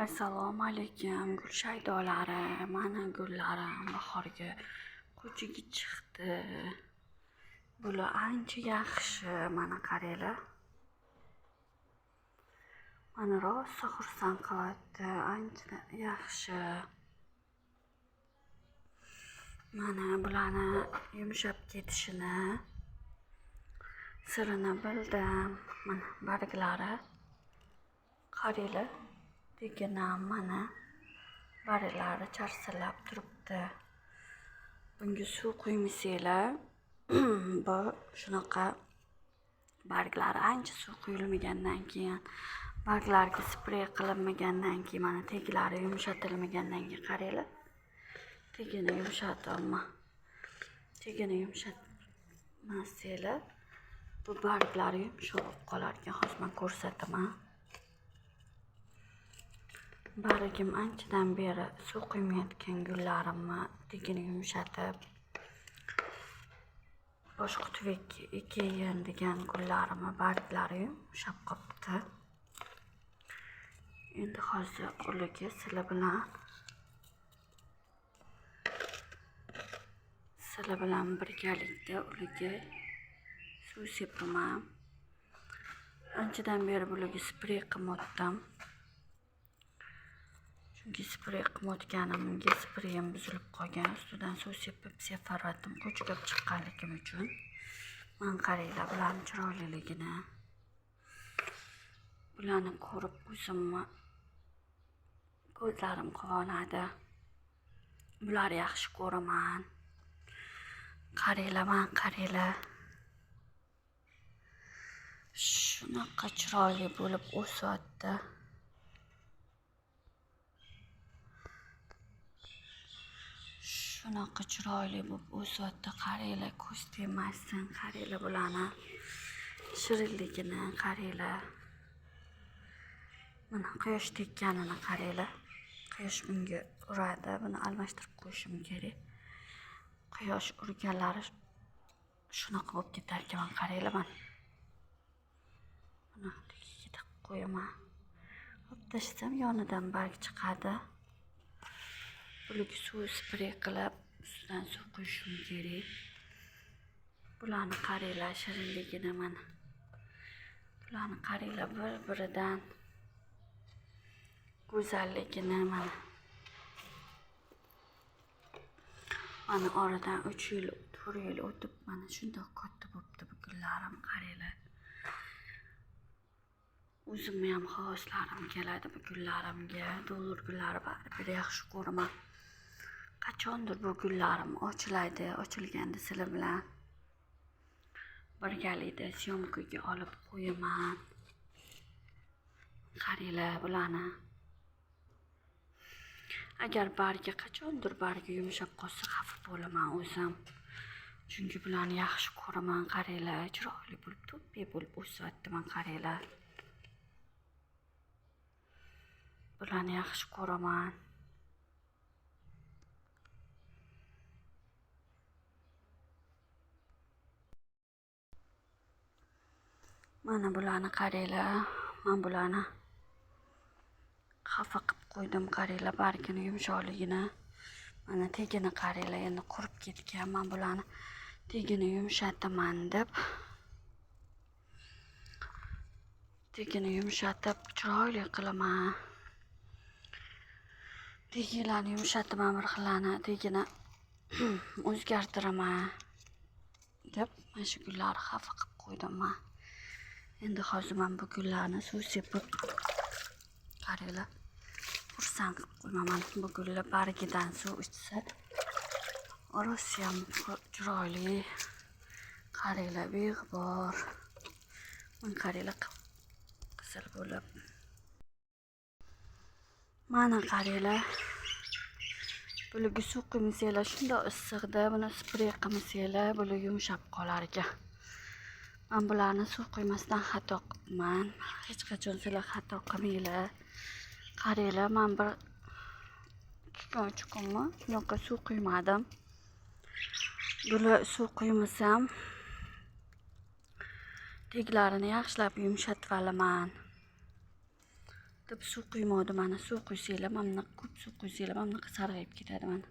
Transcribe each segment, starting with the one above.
Assalomu alaykum Gulshaydolari, mana gullarim bahorga ko'chaga chiqdi. Bular ancha yaxshi, mana qaranglar. Mana rosa xursand qilyapti, ancha yaxshi. Mana bularni yumshab ketishini sirini bildim. Mana barglari qaranglar. Deganam mana barglari charsillab turibdi. Bunga suv quymasanglar, bu shunaqa barglari ancha suv quyilmagandan keyin, barglarga sprey qilinmagandan keyin, mana teglari yumshatilmagandan keyin qaranglar. Tegini yumshatolma. Tegini yumshatmasanglar, bu barglari yumshoq qolar ekan. Hozir men ko'rsataman. Bargim anchadan beri suv quymayotgan gullarimni tegini yumshatib, bosh qutbga ekeyin degan gullarimni barglari yumshab qolibdi. Endi hozir ularga sizlar bilan birgalikda ularga suv sepaman. Anchadan beri bularga sprey qilmoqdim. Chunki sprey qilmoqganimga spreyim buzilib qolgan. Ustidan suv sepib separdim ko'chga chiqqanligim uchun. Men qaranglar bularning chiroyliligini. Bularni ko'rib o'zimni ko'zlarim quvonadi. Bularni yaxshi ko'raman. Qaranglar, men qaranglar. Shunaqa chiroyli bo'lib o'syapti. Shunaqa chiroyli bo'lib o'syapti. Qaranglar, ko'z tegmasin. Qaranglar bularni shirinligini qaranglar. Mana quyosh tekkanini qaranglar. Quyosh bunga uradi. Buni almashtirib qo'yishim kerak. Quyosh urganlari shunaqa bo'lib ketar ekan. Qaranglar, mana. Buni tagiga qo'yaman. Olib tashlasam yonidan barg chiqadi. Bularga suv sprey qilib, ustidan suv quyishim kerak. Bularni qaranglar shirinligini mana. Bularni qaranglar bir-biridan go'zalligini mana. Mana oradan 3 yil, 4 yil o'tib mana shunday katta bo'libdi bu gullarim, qaranglar. O'zimni ham havaslarim keladi bu gullarimga. Dolur gullari baribir yaxshi ko'raman. Qachondir bu gullarim ochiladi, ochilganda sizlar bilan birgalikda syomkaga olib qo'yaman. Qaranglar bularni. Agar bargi qachondir bargi yumshab qolsa xafa bo'laman o'zim. Chunki bularni yaxshi ko'raman. Qaranglar, chiroyli bo'lib, to'ppi bo'lib o'syapti. Men qaranglar. Bularni yaxshi ko'raman. Mana bularni qaranglar. Men bularni xafa qilib qo'ydim. Qaranglar, bargini yumshoqligini. Mana tegini qaranglar, endi qurib ketgan. Men bularni tegini yumshataman deb tegini yumshatib chiroyli qilaman. Tegilarni yumshataman, bir xillarni tegini o'zgartiraman deb mana shu gullarni xafa qilib qo'ydim men. Endi hozir men bu gullarni suv sepib qaranglar, xursand qilib qo'yaman. Bu gullar bargidan suv ichsa rosa ham chiroyli. Qaranglar, beg'ubor. Men qaranglar, qizil bo'lib. Mana qaranglar. Bularga suv quymasanglar shunday issiqda, buni sprey qilmasanglar, bular yumshab qolar ekan. Men bularni suv quymasdan xato qilibman. Hech qachon sizlar xato qilmanglar. Qaranglar, men bir 2-3 kunmi bunaqa suv quymadim. Bular suv quymasam teglarini yaxshilab yumshatib olaman. deb suv quymodim, mana suv quysanglar, mana bunaqa ko'p suv quysanglar, mana bunaqa sarg'ayib ketadi mana.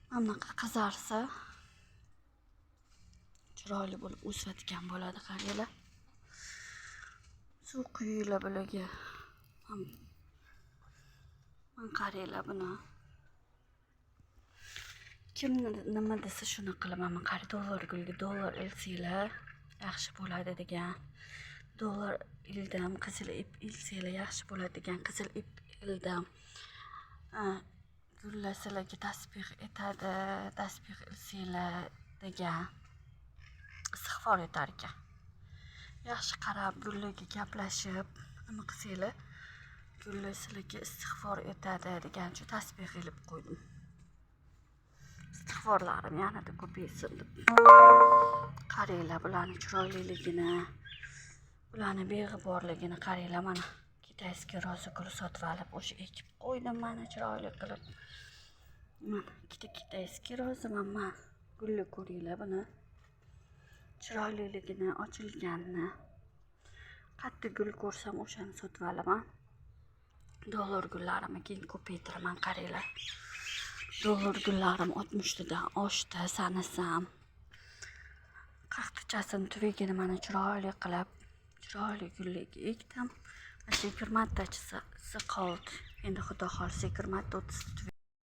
Mana bunaqa qizarsa chiroyli bo'lib o'sadigan bo'ladi, qaranglar. Suv quyinglar bularga. Mana qaranglar buni. Kim nima desa shuni qilaman. Qari dollar gulga dollar ilsanglar yaxshi bo'ladi degan. Dollar ildim, qizil ip ilsanglar yaxshi bo'ladi degan. Qizil ip ildim. Gullar sizlarga tasbih etadi, tasbih ilsanglar degan. Istig'for etar ekan. Yaxshi qarab, gullarga gaplashib, nima qilsanglar, gullar sizlarga istig'for etadi degan uchun tasbih ilib qo'ydim. Istig'forlarim yanada ko'paysin deb. Qaranglar bularning chiroyliligini, bularning beg'uborligini qaranglar mana. Kitayskiy roza gul sotib olib o'sha ekib qo'ydim mana chiroyli qilib. Mana ikkita kitayskiy roza mana gulni ko'ringlar buni. Chiroyliligini, ochilganini. Qattiq gul ko'rsam o'shani sotib olaman. Dollar gullarimni keyin ko'paytiraman, qaranglar. Dollar gullarim 60 tadan oshdi, sanasam. Qaqtichasini tuvagini mana chiroyli qilib, chiroyli gullarga ekdim. 20 tachisi qoldi. Endi xudo xolisa 20 ta 30 ta